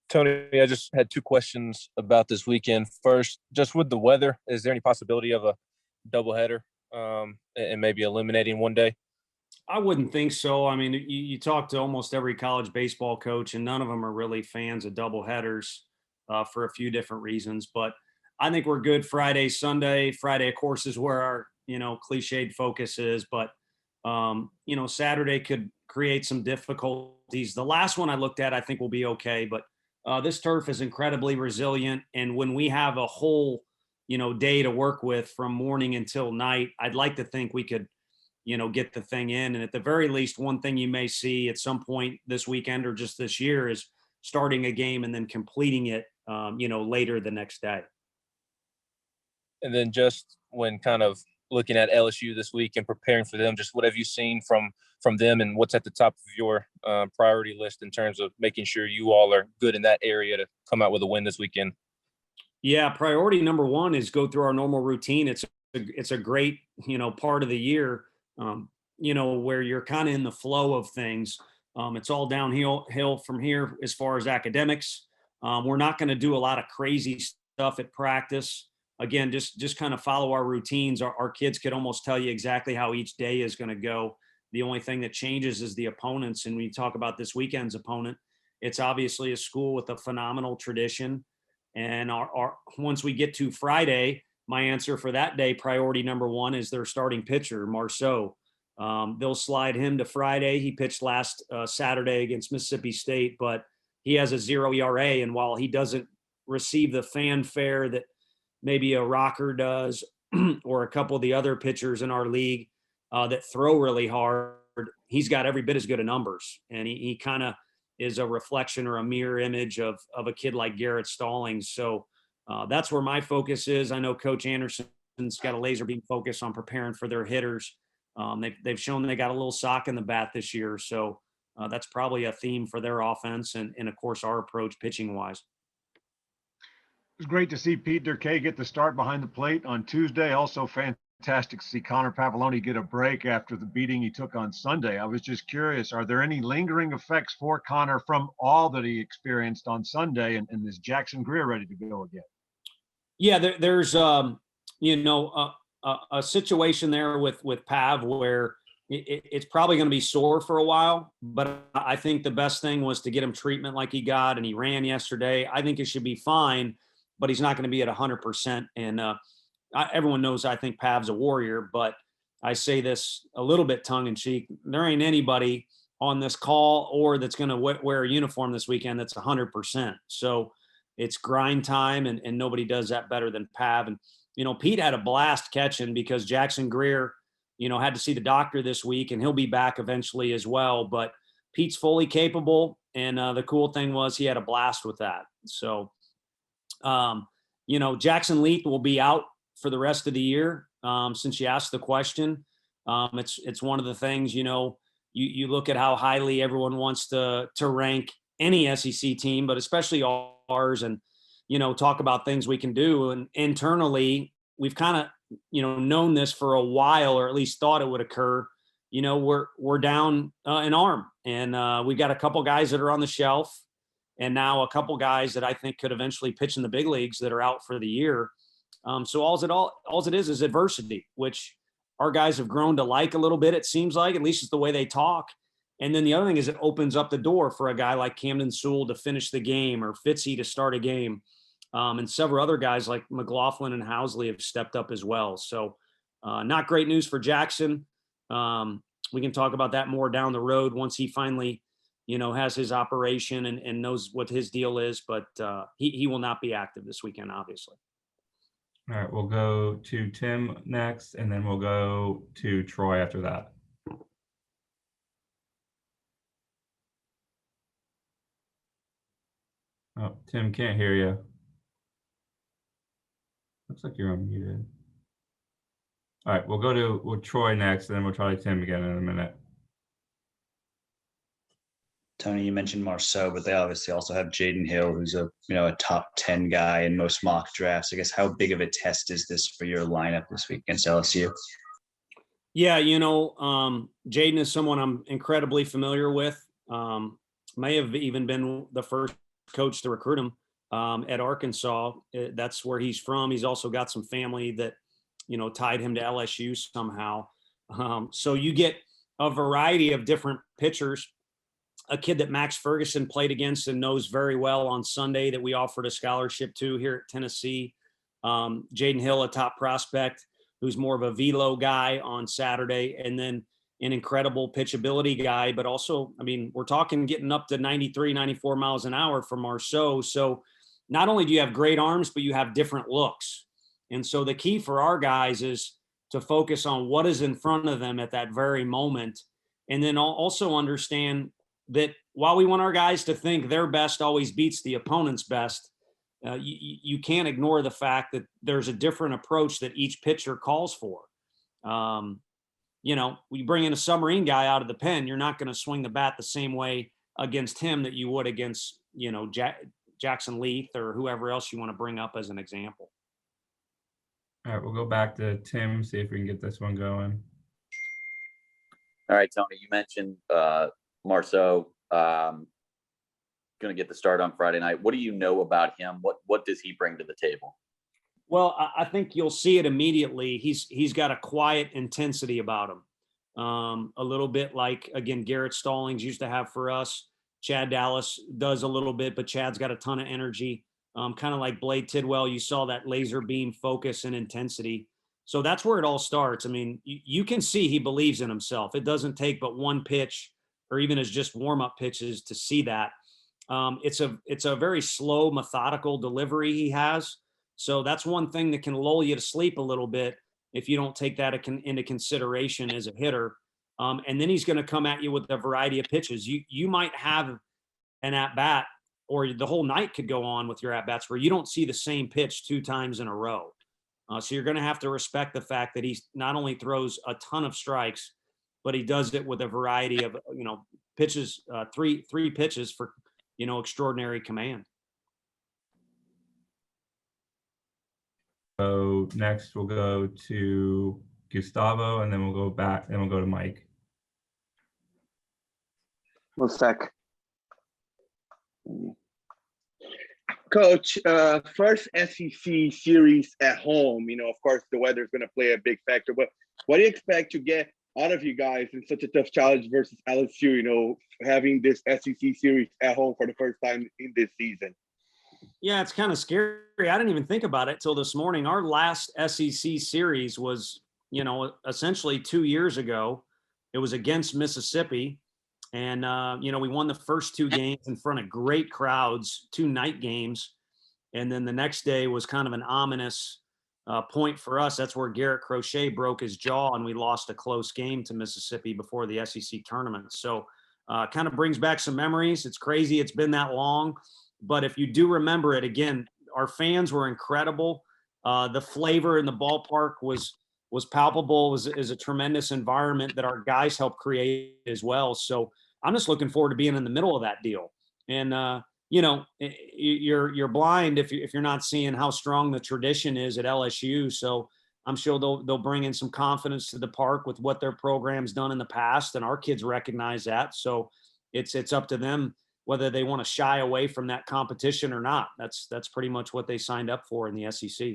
Tony, I just had two questions about this weekend. First, just with the weather, is there any possibility of a doubleheader and maybe eliminating one day? I wouldn't think so. I mean, you talk to almost every college baseball coach, and none of them are really fans of double headers for a few different reasons. But I think we're good Friday, Sunday. Friday, of course, is where our cliched focus is. But Saturday could create some difficulties. The last one I looked at, I think, will be okay. But this turf is incredibly resilient, and when we have a whole day to work with from morning until night, I'd like to think we could get the thing in. And at the very least, one thing you may see at some point this weekend or just this year is starting a game and then completing it, later the next day. And then just when kind of looking at LSU this week and preparing for them, just what have you seen from them and what's at the top of your priority list in terms of making sure you all are good in that area to come out with a win this weekend? Yeah, priority number one is go through our normal routine. It's a great, part of the year, where you're kind of in the flow of things. It's all downhill from here as far as academics. We're not going to do a lot of crazy stuff at practice. Again, just kind of follow our routines. Our kids could almost tell you exactly how each day is going to go. The only thing that changes is the opponents. And when you talk about this weekend's opponent, it's obviously a school with a phenomenal tradition. And our once we get to Friday, my answer for that day, priority number one, is their starting pitcher, Marceau. They'll slide him to Friday. He pitched last Saturday against Mississippi State, but he has a 0 ERA. And while he doesn't receive the fanfare that maybe a Rocker does or a couple of the other pitchers in our league that throw really hard, he's got every bit as good a numbers. And he kind of is a reflection or a mirror image of a kid like Garrett Stallings. So that's where my focus is. I know Coach Anderson's got a laser beam focus on preparing for their hitters. They've shown they got a little sock in the bat this year. So that's probably a theme for their offense and of course, our approach pitching wise. It was great to see Pete Durkay get the start behind the plate on Tuesday. Also fantastic to see Connor Pavoloni get a break after the beating he took on Sunday. I was just curious, are there any lingering effects for Connor from all that he experienced on Sunday, and is Jackson Greer ready to go again? Yeah, there's a situation there with Pav where it's probably going to be sore for a while, but I think the best thing was to get him treatment like he got, and he ran yesterday. I think it should be fine, but he's not going to be at 100%. And everyone knows I think Pav's a warrior, but I say this a little bit tongue in cheek. There ain't anybody on this call or that's going to wear a uniform this weekend that's 100%. So it's grind time, and nobody does that better than Pav. And, Pete had a blast catching because Jackson Greer, had to see the doctor this week, and he'll be back eventually as well. But Pete's fully capable. And the cool thing was he had a blast with that. So, Jackson Leeth will be out for the rest of the year. Since you asked the question, it's one of the things, you look at how highly everyone wants to rank any SEC team, but especially ours, and, talk about things we can do. And internally, we've kind of, known this for a while, or at least thought it would occur. We're down an arm, and we've got a couple guys that are on the shelf, and now a couple guys that I think could eventually pitch in the big leagues that are out for the year. So all it is adversity, which our guys have grown to like a little bit. It seems like, at least it's the way they talk. And then the other thing is it opens up the door for a guy like Camden Sewell to finish the game, or Fitzy to start a game. And several other guys like McLaughlin and Housley have stepped up as well. So not great news for Jackson. We can talk about that more down the road once he finally, has his operation and knows what his deal is. But he will not be active this weekend, obviously. All right, we'll go to Tim next, and then we'll go to Troy after that. Oh, Tim, can't hear you. Looks like you're unmuted. All right, we'll go to Troy next, and then we'll try Tim again in a minute. Tony, you mentioned Marceau, but they obviously also have Jaden Hill, who's a top 10 guy in most mock drafts. I guess how big of a test is this for your lineup this week against LSU? Yeah, Jaden is someone I'm incredibly familiar with. May have even been the first coach to recruit him at Arkansas. That's where he's from. He's also got some family that, tied him to LSU somehow. So you get a variety of different pitchers. A kid that Max Ferguson played against and knows very well on Sunday that we offered a scholarship to here at Tennessee. Jaden Hill, a top prospect, who's more of a velo guy on Saturday, and then an incredible pitchability guy. But also, we're talking getting up to 93, 94 miles an hour for Marceau. So not only do you have great arms, but you have different looks. And so the key for our guys is to focus on what is in front of them at that very moment. And then also understand that while we want our guys to think their best always beats the opponent's best, you can't ignore the fact that there's a different approach that each pitcher calls for. We bring in a submarine guy out of the pen, you're not going to swing the bat the same way against him that you would against, Jackson Leith or whoever else you want to bring up as an example. All right, we'll go back to Tim, see if we can get this one going. All right, Tony, you mentioned Marceau going to get the start on Friday night. What do you know about him? What does he bring to the table? Well, I think you'll see it immediately. He's got a quiet intensity about him. A little bit like, again, Garrett Stallings used to have for us. Chad Dallas does a little bit, but Chad's got a ton of energy. Kind of like Blade Tidwell, you saw that laser beam focus and intensity. So that's where it all starts. You can see he believes in himself. It doesn't take but one pitch or even as just warm-up pitches to see that. It's a very slow, methodical delivery he has. So that's one thing that can lull you to sleep a little bit if you don't take that into consideration as a hitter. And then he's going to come at you with a variety of pitches. You might have an at-bat, or the whole night could go on with your at-bats where you don't see the same pitch 2 times in a row. So you're going to have to respect the fact that he not only throws a ton of strikes, but he does it with a variety of, pitches, three pitches for, extraordinary command. So next we'll go to Gustavo, and then we'll go back, and we'll go to Mike. One sec. Coach, first SEC series at home, of course, the weather is going to play a big factor, but what do you expect to get out of you guys in such a tough challenge versus LSU, having this SEC series at home for the first time in this season? Yeah, it's kind of scary. I didn't even think about it till this morning. Our last SEC series was, essentially 2 years ago. It was against Mississippi. And, we won the first 2 games in front of great crowds, 2 night games. And then the next day was kind of an ominous point for us. That's where Garrett Crochet broke his jaw, and we lost a close game to Mississippi before the SEC tournament. So kind of brings back some memories. It's crazy. It's been that long. But if you do remember it, again, our fans were incredible. The flavor in the ballpark was palpable. Is a tremendous environment that our guys helped create as well. So I'm just looking forward to being in the middle of that deal. And you're blind if you're not seeing how strong the tradition is at LSU. So I'm sure they'll bring in some confidence to the park with what their program's done in the past, and our kids recognize that. So it's up to them whether they want to shy away from that competition or not. That's pretty much what they signed up for in the SEC.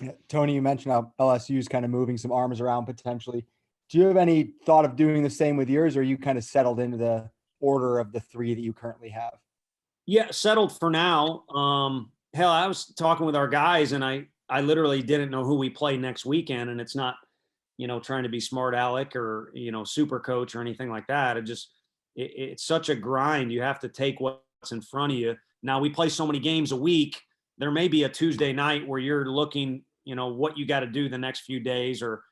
Yeah, Tony, you mentioned how LSU is kind of moving some arms around potentially. Do you have any thought of doing the same with yours, or are you kind of settled into the order of the 3 that you currently have? Yeah, settled for now. Hell, I was talking with our guys, and I literally didn't know who we play next weekend, and it's not, trying to be smart aleck or, super coach or anything like that. It's such a grind. You have to take what's in front of you. Now we play so many games a week. There may be a Tuesday night where you're looking, what you got to do the next few days, or,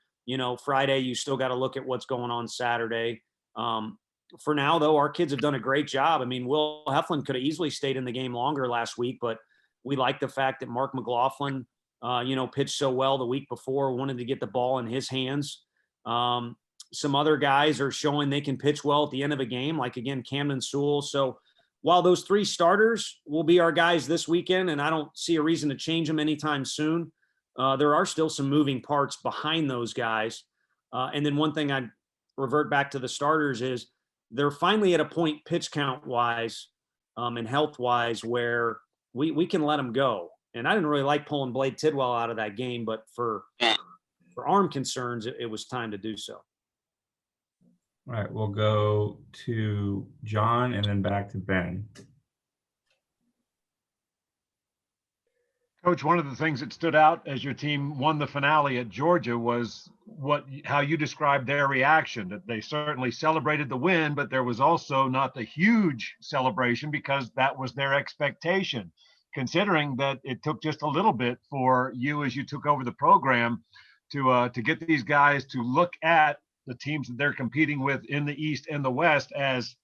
Friday, you still got to look at what's going on Saturday. For now, though, our kids have done a great job. Will Heflin could have easily stayed in the game longer last week, but we like the fact that Mark McLaughlin, pitched so well the week before, wanted to get the ball in his hands. Some other guys are showing they can pitch well at the end of a game, like, again, Camden Sewell. So while those 3 starters will be our guys this weekend, and I don't see a reason to change them anytime soon, there are still some moving parts behind those guys. And then one thing I'd revert back to the starters is they're finally at a point pitch count wise and health wise where we can let them go. And I didn't really like pulling Blade Tidwell out of that game, but for arm concerns, it was time to do so. All right, we'll go to John and then back to Ben. Coach, one of the things that stood out as your team won the finale at Georgia was how you described their reaction, that they certainly celebrated the win, but there was also not the huge celebration because that was their expectation, considering that it took just a little bit for you as you took over the program to get these guys to look at the teams that they're competing with in the East and the West as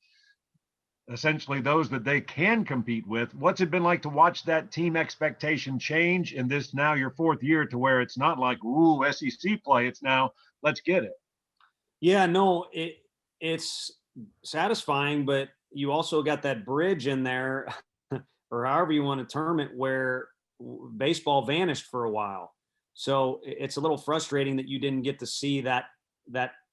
essentially those that they can compete with. What's it been like to watch that team expectation change in this now your fourth year to where it's not like, ooh, SEC play, it's now let's get it? Yeah, no, it's satisfying, but you also got that bridge in there or however you want to term it, where baseball vanished for a while. So it's a little frustrating that you didn't get to see that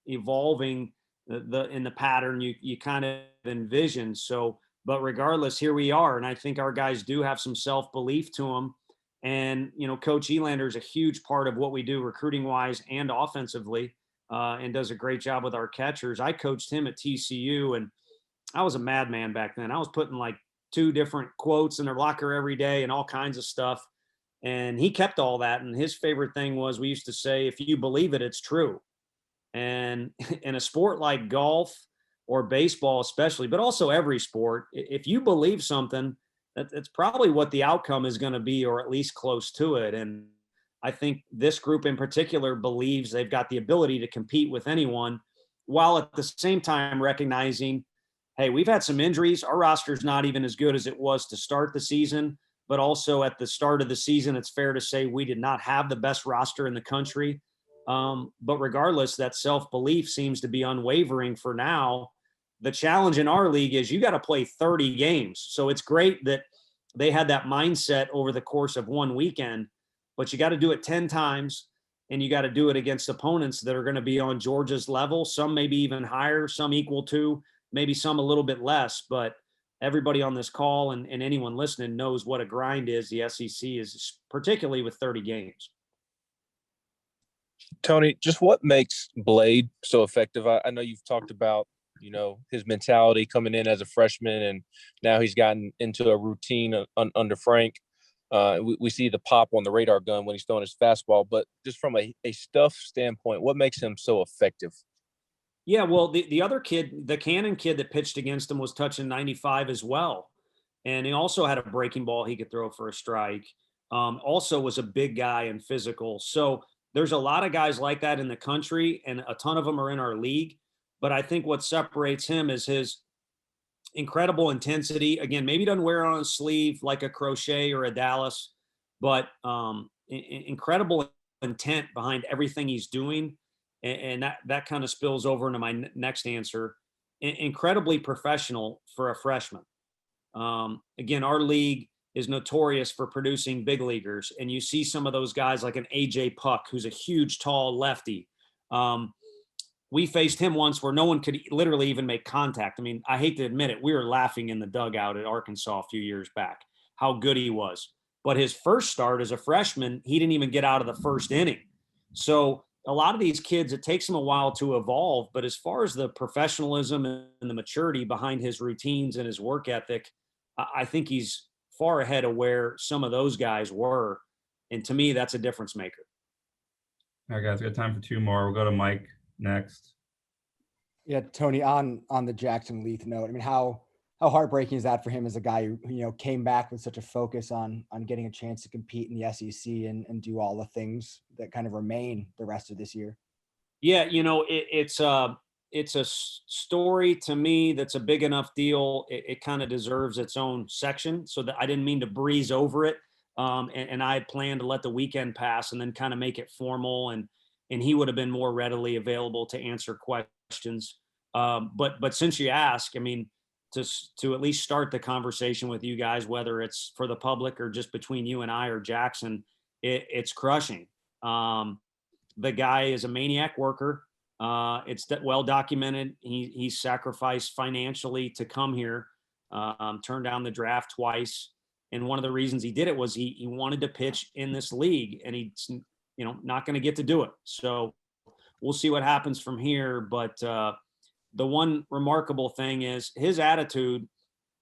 evolving in the pattern you kind of envisioned. So, but regardless, here we are. And I think our guys do have some self-belief to them. And, Coach Elander is a huge part of what we do recruiting wise and offensively, and does a great job with our catchers. I coached him at TCU, and I was a madman back then. I was putting like 2 different quotes in their locker every day and all kinds of stuff. And he kept all that. And his favorite thing was, we used to say, if you believe it, it's true. And in a sport like golf or baseball, especially, but also every sport, if you believe something, that's probably what the outcome is going to be, or at least close to it. And I think this group in particular believes they've got the ability to compete with anyone, while at the same time recognizing, hey, we've had some injuries. Our roster's not even as good as it was to start the season, but also at the start of the season, it's fair to say we did not have the best roster in the country. But regardless, that self-belief seems to be unwavering for now. The challenge in our league is you got to play 30 games. So it's great that they had that mindset over the course of one weekend, but you got to do it 10 times, and you got to do it against opponents that are going to be on Georgia's level, some maybe even higher, some equal to, maybe some a little bit less. But everybody on this call and anyone listening knows what a grind is the SEC is, particularly with 30 games. Tony, just what makes Blade so effective? I know you've talked about, his mentality coming in as a freshman, and now he's gotten into a routine under Frank. We see the pop on the radar gun when he's throwing his fastball, but just from a stuff standpoint, what makes him so effective? Yeah, well, the other kid, the Cannon kid that pitched against him, was touching 95 as well. And he also had a breaking ball he could throw for a strike. Also was a big guy and physical. So there's a lot of guys like that in the country, and a ton of them are in our league. But I think what separates him is his incredible intensity. Again, maybe doesn't wear it on his sleeve like a Crochet or a Dallas, but incredible intent behind everything he's doing. And that kind of spills over into my next answer. Incredibly professional for a freshman. Again, our league is notorious for producing big leaguers. And you see some of those guys like an AJ Puck, who's a huge, tall lefty. We faced him once where no one could literally even make contact. I mean, I hate to admit it, we were laughing in the dugout at Arkansas a few years back, how good he was. But his first start as a freshman, he didn't even get out of the first inning. So a lot of these kids, it takes them a while to evolve. But as far as the professionalism and the maturity behind his routines and his work ethic, I think he's far ahead of where some of those guys were. And to me, that's a difference maker. All right, guys, we got time for 2 more. We'll go to Mike next. Yeah, Tony, on the Jackson Leith note, I mean, how heartbreaking is that for him as a guy who, came back with such a focus on getting a chance to compete in the SEC and do all the things that kind of remain the rest of this year? Yeah, it's a story to me that's a big enough deal. It kind of deserves its own section. So that I didn't mean to breeze over it. And I had planned to let the weekend pass and then kind of make it formal, and he would have been more readily available to answer questions. But since you ask, I mean, to at least start the conversation with you guys, whether it's for the public or just between you and I or Jackson, it's crushing. The guy is a maniac worker. It's well documented. He sacrificed financially to come here, turned down the draft twice. And one of the reasons he did it was he wanted to pitch in this league, and he's, not going to get to do it. So we'll see what happens from here. But the one remarkable thing is his attitude,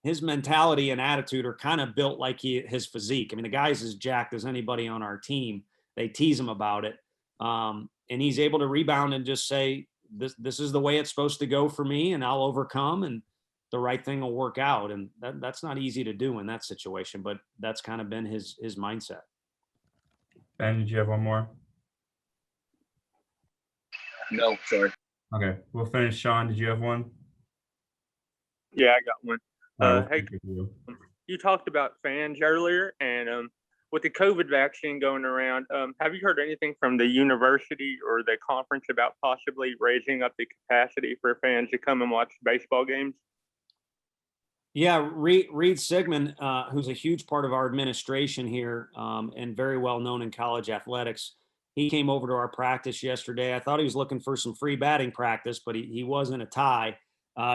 his mentality and attitude are kind of built like his physique. I mean, the guy's as jacked as anybody on our team. They tease him about it. And he's able to rebound and just say, this is the way it's supposed to go for me, and I'll overcome, and the right thing will work out. And that's not easy to do in that situation, but that's kind of been his mindset. Ben, did you have one more? No, sorry. Okay, we'll finish. Sean, did you have one? Yeah, I got one. All right, we'll Hey, finish with you. you talked about fans earlier, and with the COVID vaccine going around, have you heard anything from the university or the conference about possibly raising up the capacity for fans to come and watch baseball games? Yeah, Reed Sigmund, who's a huge part of our administration here, and very well known in college athletics, he came over to our practice yesterday. I thought he was looking for some free batting practice, but he was in a tie.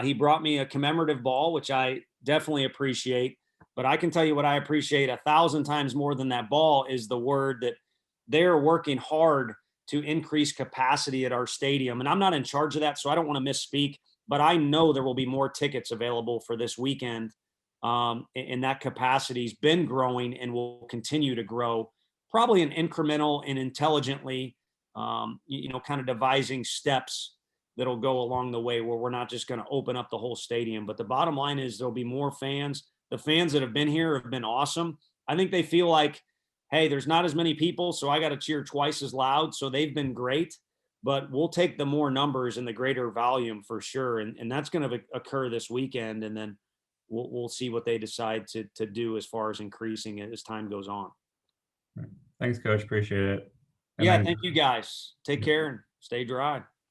He brought me a commemorative ball, which I definitely appreciate. But I can tell you what I appreciate 1,000 times more than that ball is the word that they're working hard to increase capacity at our stadium. And I'm not in charge of that, so I don't want to misspeak, but I know there will be more tickets available for this weekend. And that capacity's been growing and will continue to grow, probably an incremental and intelligently, kind of devising steps that'll go along the way where we're not just going to open up the whole stadium. But the bottom line is there'll be more fans. The fans that have been here have been awesome. I think they feel like, hey, there's not as many people, so I got to cheer twice as loud. So they've been great, but we'll take the more numbers and the greater volume for sure. And that's going to occur this weekend. And then we'll see what they decide to do as far as increasing it as time goes on. Thanks, Coach. Appreciate it. And Yeah, then- thank you guys. Take care and stay dry.